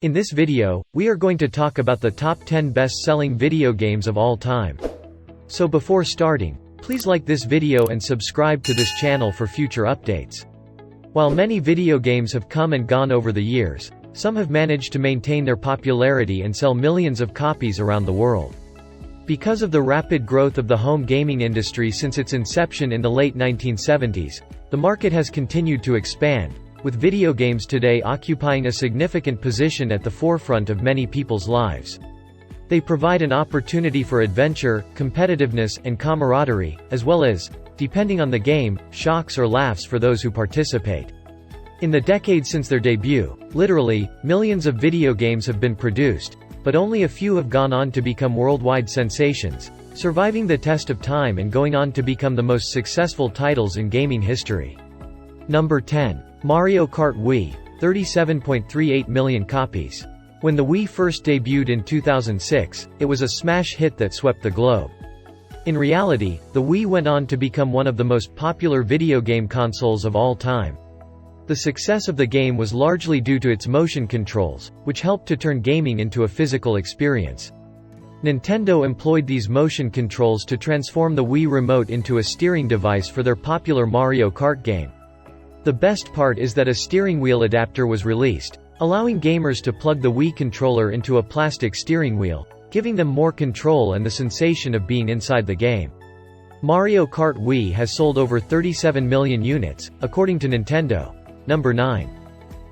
In this video, we are going to talk about the top 10 best-selling video games of all time. So before starting, please like this video and subscribe to this channel for future updates. While many video games have come and gone over the years, some have managed to maintain their popularity and sell millions of copies around the world. Because of the rapid growth of the home gaming industry since its inception in the late 1970s, the market has continued to expand, with video games today occupying a significant position at the forefront of many people's lives. They provide an opportunity for adventure, competitiveness, and camaraderie, as well as, depending on the game, shocks or laughs for those who participate. In the decades since their debut, literally, millions of video games have been produced, but only a few have gone on to become worldwide sensations, surviving the test of time and going on to become the most successful titles in gaming history. Number 10. Mario Kart Wii, 37.38 million copies. When the Wii first debuted in 2006, it was a smash hit that swept the globe. In reality, the Wii went on to become one of the most popular video game consoles of all time. The success of the game was largely due to its motion controls, which helped to turn gaming into a physical experience. Nintendo employed these motion controls to transform the Wii Remote into a steering device for their popular Mario Kart game. The best part is that a steering wheel adapter was released, allowing gamers to plug the Wii controller into a plastic steering wheel, giving them more control and the sensation of being inside the game. Mario Kart Wii has sold over 37 million units, according to Nintendo. Number 9.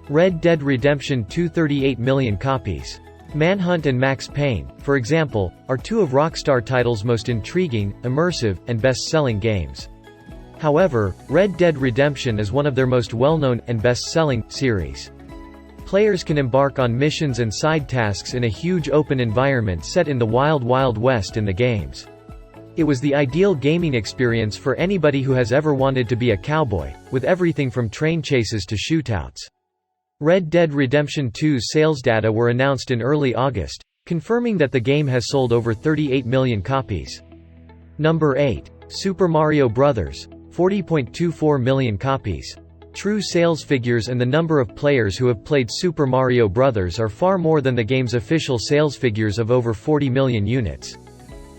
Red Dead Redemption 2, 38 million copies. Manhunt and Max Payne, for example, are two of Rockstar titles' most intriguing, immersive, and best-selling games. However, Red Dead Redemption is one of their most well-known, and best-selling, series. Players can embark on missions and side tasks in a huge open environment set in the Wild Wild West in the games. It was the ideal gaming experience for anybody who has ever wanted to be a cowboy, with everything from train chases to shootouts. Red Dead Redemption 2's sales data were announced in early August, confirming that the game has sold over 38 million copies. Number 8. Super Mario Bros. 40.24 million copies. True sales figures and the number of players who have played Super Mario Bros. Are far more than the game's official sales figures of over 40 million units.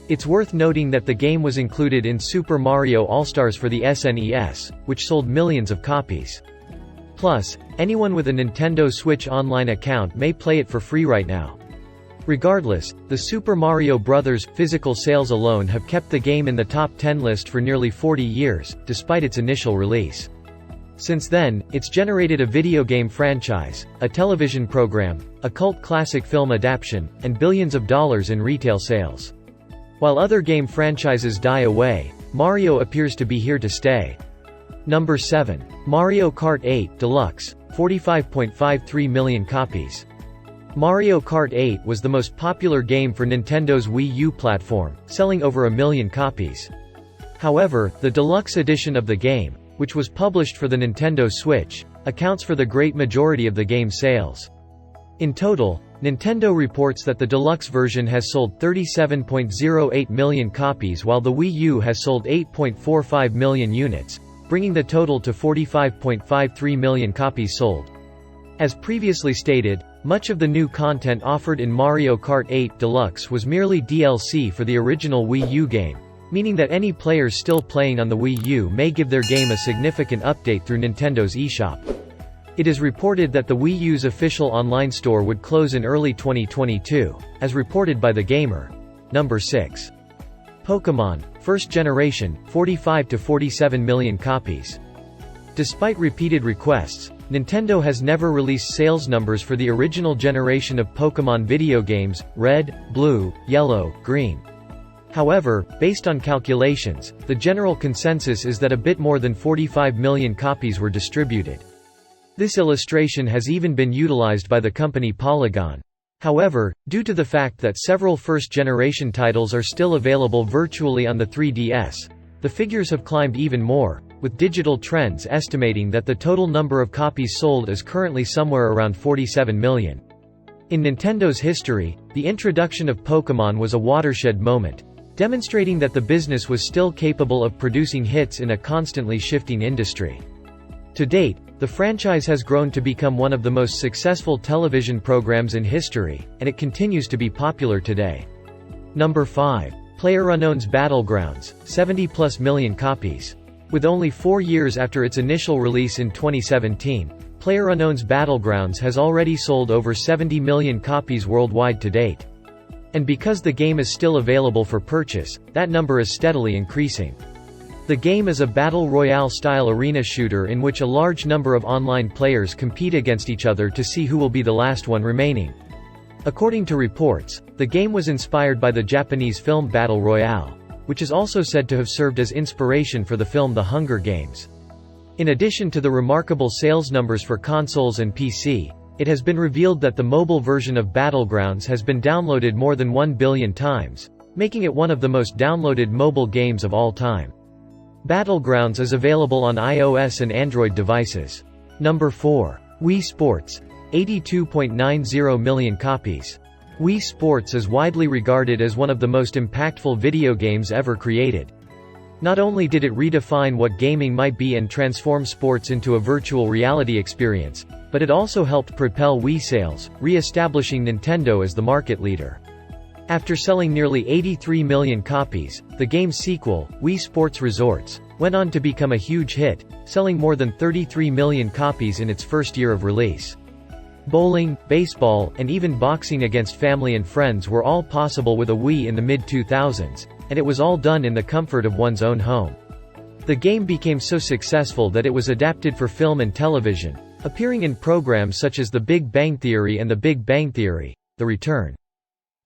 It's worth noting that the game was included in Super Mario All-Stars for the SNES, which sold millions of copies. Plus, anyone with a Nintendo Switch Online account may play it for free right now. Regardless, the Super Mario Bros. Physical sales alone have kept the game in the top 10 list for nearly 40 years, despite its initial release. Since then, it's generated a video game franchise, a television program, a cult classic film adaptation, and billions of dollars in retail sales. While other game franchises die away, Mario appears to be here to stay. Number 7. Mario Kart 8 Deluxe, 45.53 million copies. Mario Kart 8 was the most popular game for Nintendo's Wii U platform, selling over 1 million copies. However, the deluxe edition of the game, which was published for the Nintendo Switch, accounts for the great majority of the game's sales. In total, Nintendo reports that the deluxe version has sold 37.08 million copies while the Wii U has sold 8.45 million units, bringing the total to 45.53 million copies sold. As previously stated, much of the new content offered in Mario Kart 8 Deluxe was merely DLC for the original Wii U game, meaning that any players still playing on the Wii U may give their game a significant update through Nintendo's eShop. It is reported that the Wii U's official online store would close in early 2022, as reported by The Gamer. Number 6. Pokémon, First Generation, 45 to 47 million copies. Despite repeated requests, Nintendo has never released sales numbers for the original generation of Pokémon video games, Red, Blue, Yellow, Green. However, based on calculations, the general consensus is that a bit more than 45 million copies were distributed. This illustration has even been utilized by the company Polygon. However, due to the fact that several first-generation titles are still available virtually on the 3DS, the figures have climbed even more, with Digital Trends estimating that the total number of copies sold is currently somewhere around 47 million. In Nintendo's history, the introduction of Pokémon was a watershed moment, demonstrating that the business was still capable of producing hits in a constantly shifting industry. To date, the franchise has grown to become one of the most successful television programs in history, and it continues to be popular today. Number 5. PlayerUnknown's Battlegrounds, 70+ million copies. With only 4 years after its initial release in 2017, PlayerUnknown's Battlegrounds has already sold over 70 million copies worldwide to date. And because the game is still available for purchase, that number is steadily increasing. The game is a battle royale-style arena shooter in which a large number of online players compete against each other to see who will be the last one remaining. According to reports, the game was inspired by the Japanese film Battle Royale, which is also said to have served as inspiration for the film The Hunger Games. In addition to the remarkable sales numbers for consoles and PC, it has been revealed that the mobile version of Battlegrounds has been downloaded more than 1 billion times, making it one of the most downloaded mobile games of all time. Battlegrounds is available on iOS and Android devices. Number 4. Wii Sports, 82.90 million copies. Wii Sports is widely regarded as one of the most impactful video games ever created. Not only did it redefine what gaming might be and transform sports into a virtual reality experience, but it also helped propel Wii sales, re-establishing Nintendo as the market leader. After selling nearly 83 million copies, the game's sequel, Wii Sports Resorts, went on to become a huge hit, selling more than 33 million copies in its first year of release. Bowling, baseball, and even boxing against family and friends were all possible with a Wii in the mid-2000s, and it was all done in the comfort of one's own home. The game became so successful that it was adapted for film and television, appearing in programs such as The Big Bang Theory and The Big Bang Theory: The Return.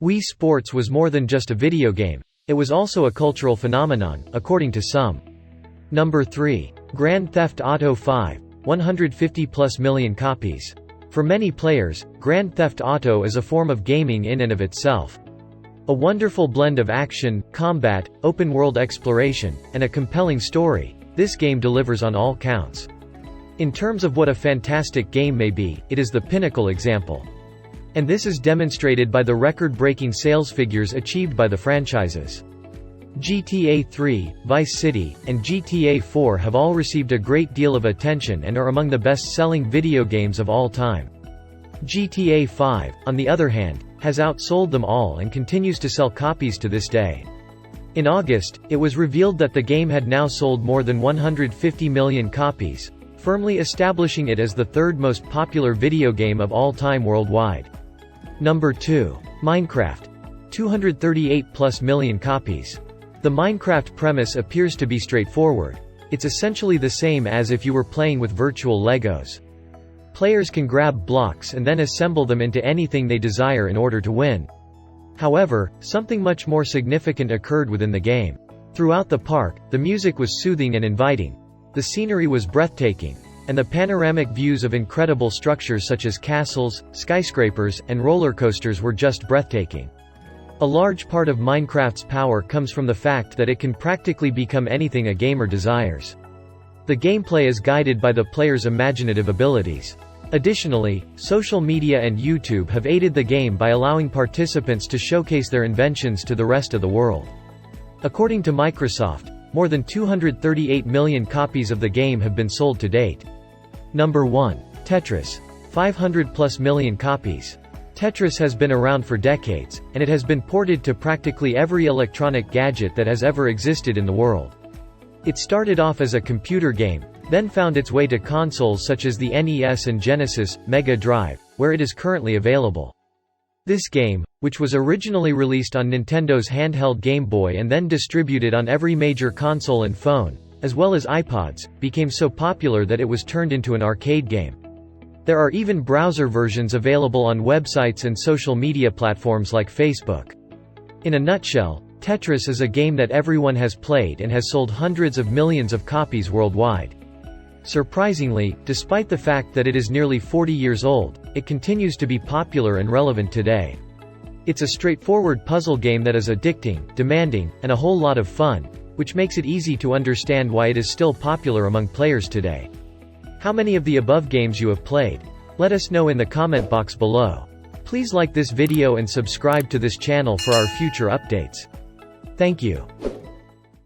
Wii Sports was more than just a video game, it was also a cultural phenomenon, according to some. Number 3. Grand Theft Auto V, 150+ million copies. For many players, Grand Theft Auto is a form of gaming in and of itself. A wonderful blend of action, combat, open-world exploration, and a compelling story, this game delivers on all counts. In terms of what a fantastic game may be, it is the pinnacle example. And this is demonstrated by the record-breaking sales figures achieved by the franchises. GTA 3, Vice City, and GTA 4 have all received a great deal of attention and are among the best-selling video games of all time. GTA 5, on the other hand, has outsold them all and continues to sell copies to this day. In August, it was revealed that the game had now sold more than 150 million copies, firmly establishing it as the third most popular video game of all time worldwide. Number 2. Minecraft, 238+ million copies. The Minecraft premise appears to be straightforward. It's essentially the same as if you were playing with virtual Legos. Players can grab blocks and then assemble them into anything they desire in order to win. However, something much more significant occurred within the game. Throughout the park, the music was soothing and inviting. The scenery was breathtaking, and the panoramic views of incredible structures such as castles, skyscrapers, and roller coasters were just breathtaking. A large part of Minecraft's power comes from the fact that it can practically become anything a gamer desires. The gameplay is guided by the player's imaginative abilities. Additionally, social media and YouTube have aided the game by allowing participants to showcase their inventions to the rest of the world. According to Microsoft, more than 238 million copies of the game have been sold to date. Number 1. Tetris, 500+ million copies. Tetris has been around for decades, and it has been ported to practically every electronic gadget that has ever existed in the world. It started off as a computer game, then found its way to consoles such as the NES and Genesis, Mega Drive, where it is currently available. This game, which was originally released on Nintendo's handheld Game Boy and then distributed on every major console and phone, as well as iPods, became so popular that it was turned into an arcade game. There are even browser versions available on websites and social media platforms like Facebook. In a nutshell, Tetris is a game that everyone has played and has sold hundreds of millions of copies worldwide. Surprisingly, despite the fact that it is nearly 40 years old, it continues to be popular and relevant today. It's a straightforward puzzle game that is addicting, demanding, and a whole lot of fun, which makes it easy to understand why it is still popular among players today. How many of the above games you have played? Let us know in the comment box below. Please like this video and subscribe to this channel for our future updates. Thank you.